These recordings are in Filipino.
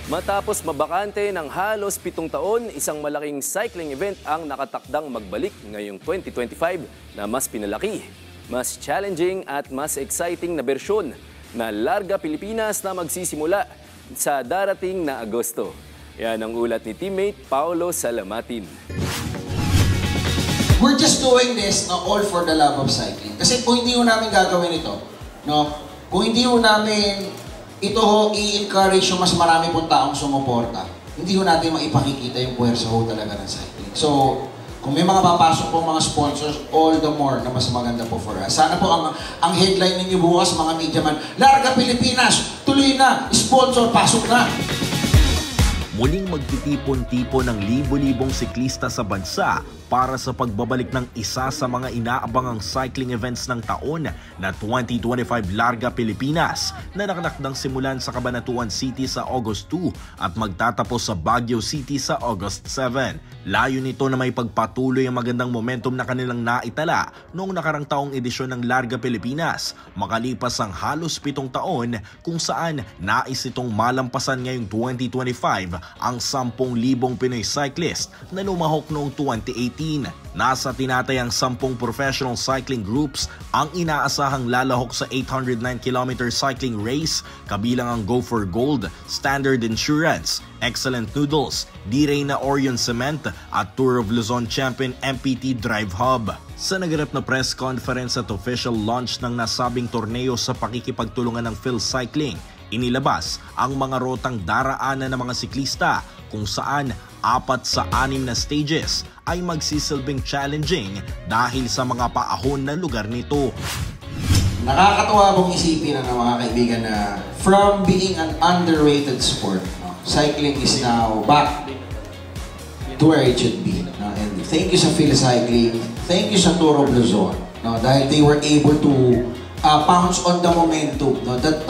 Matapos mabakante ng halos 7 taon, isang malaking cycling event ang nakatakdang magbalik ngayong 2025 na mas pinalaki, mas challenging at mas exciting na bersyon na Larga Pilipinas na magsisimula sa darating na Agosto. Yan ang ulat ni teammate Paolo Salamatin. We're just doing this all for the love of cycling. Kasi kung hindi ho namin gagawin ito, kung hindi ho namin ito i-encourage yung mas marami pong taong sumuporta, hindi ho natin maipakikita yung puwersa ho talaga ng cycling. So, kung may mga papasok po mga sponsors, all the more na mas maganda po for us. Sana po ang headline ninyo bukas, mga media man, Larga Pilipinas, tuloy na, sponsor, pasok na! Muling magtitipon-tipon ng libo-libong siklista sa bansa para sa pagbabalik ng isa sa mga inaabangang cycling events ng taon na 2025 Larga Pilipinas na nakanakdang simulan sa Cabanatuan City sa August 2 at magtatapos sa Baguio City sa August 7. Layo nito na may pagpatuloy ang magandang momentum na kanilang naitala noong nakarang taong edisyon ng Larga Pilipinas makalipas ang halos 7 taon kung saan nais itong malampasan ngayong 2025 ang 10,000 Pinoy cyclist na lumahok noong 2018. Nasa tinatayang 10 professional cycling groups ang inaasahang lalahok sa 809km cycling race, kabilang ang Go for Gold, Standard Insurance, Excellent Noodles, D-Ray na Orion Cement at Tour of Luzon champion MPT Drive Hub. Sa naganap na press conference at official launch ng nasabing torneo sa pakikipagtulungan ng Phil Cycling, inilabas ang mga rotang daraanan ng mga siklista kung saan 4 sa 6 na stages ay magsisilbing challenging dahil sa mga paahon na lugar nito. Nakakatuwa pong isipin ng mga kaibigan na from being an underrated sport, cycling is now back to where it should be. And thank you sa Phil Cycling, thank you sa Tour of Luzon, dahil they were able to pounce on the momentum that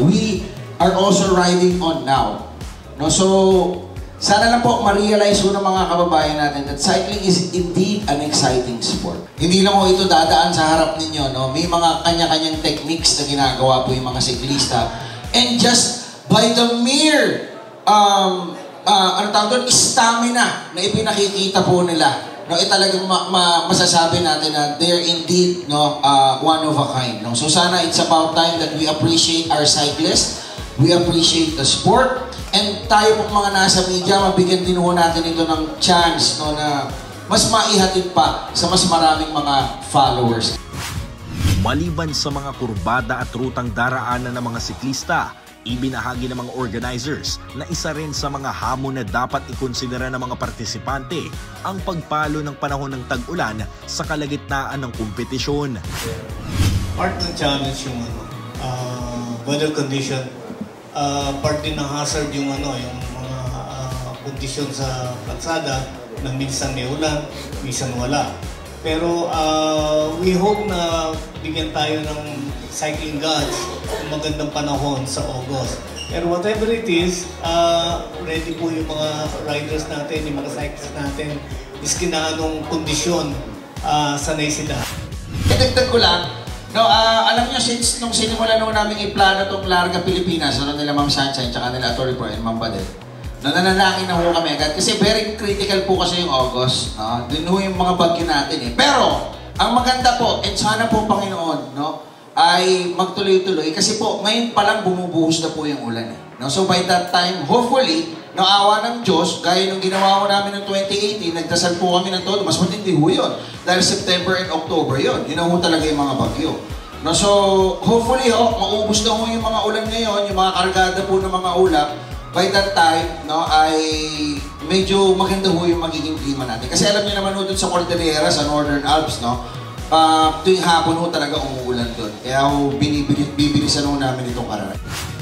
we are also riding on now. So, sana lang po ma-realize ng mga kababayan natin that cycling is indeed an exciting sport. Hindi lang po ito dadaan sa harap ninyo. May mga kanya-kanyang techniques na ginagawa po yung mga siklista. And just by the mere stamina na ipinakikita po nila, talagang masasabi natin na they're indeed one of a kind. So sana it's about time that we appreciate our cyclists, we appreciate the sport, and tayo pong mga nasa media, mabigyan din ho natin ito ng chance na mas maihatid pa sa mas maraming mga followers. Maliban sa mga kurbada at rutang daraanan ng mga siklista, ibinahagi ng mga organizers na isa rin sa mga hamon na dapat ikonsidera ng mga partisipante ang pagpalo ng panahon ng tag-ulan sa kalagitnaan ng kompetisyon. Part ng challenge yung weather condition, part din ng hazard yung mga kondisyon sa kalsada na minsan may ulan, minsan wala. Pero we hope na bigyan tayo ng cycling gods ng magandang panahon sa August. Pero whatever it is, ready po yung mga riders natin, yung mga cyclists natin, iskin na anong kondisyon, sanay sila. Dagdag ko lang, alam nyo, since nung sinimula namin i-plano itong Larga Pilipinas, nila Ma'am Sunshine, tsaka nila Atty. Pro and Ma'am Badel, nananalangin na ho kami agad. Kasi very critical po kasi yung August. Dun ho yung mga bagyo natin eh. Pero, ang maganda po, and sana po Panginoon, ay magtuloy-tuloy. Kasi po, ngayon pa lang bumubuhos na po yung ulan eh. So by that time, hopefully, awa ng Diyos, gaya nung ginawa ko namin noong 2018, nagdasal po kami ng todo. Mas matindi ho yun. Dahil September and October yun. Yun ho talaga yung mga bagyo. So, hopefully maubos na ho yung mga ulan ngayon, yung mga kargada po ng mga ulap. By that time, ay medyo maganda ho yung magiging klima natin. Kasi alam niyo naman ho dun sa Cordillera, sa Northern Alps, tuwing hapon ho talaga umuulan doon. Kaya ho, bibilisan ho namin itong araw.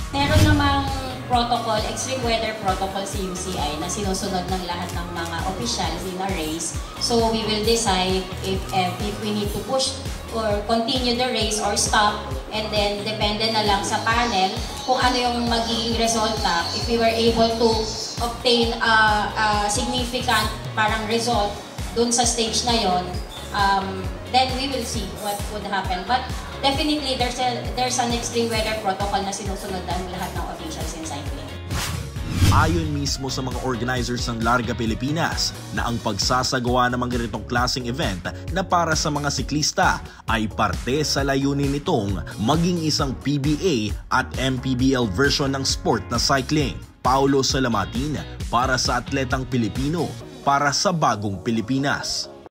Meron namang protocol, extreme weather protocol si UCI na sinusunod ng lahat ng mga officials in a race. So we will decide if we need to push or continue the race or stop, and then depende na lang sa panel kung ano yung magiging resulta. If we were able to obtain a significant parang result dun sa stage na yon, then we will see what would happen. But definitely, there's an extreme weather protocol na sinusunod ng lahat ng officials in cycling. Ayon mismo sa mga organizers ng Larga Pilipinas na ang pagsasagawa ng mga ganitong klaseng event na para sa mga siklista ay parte sa layunin nitong maging isang PBA at MPBL version ng sport na cycling. Paulo Salamatin para sa Atletang Pilipino, para sa Bagong Pilipinas.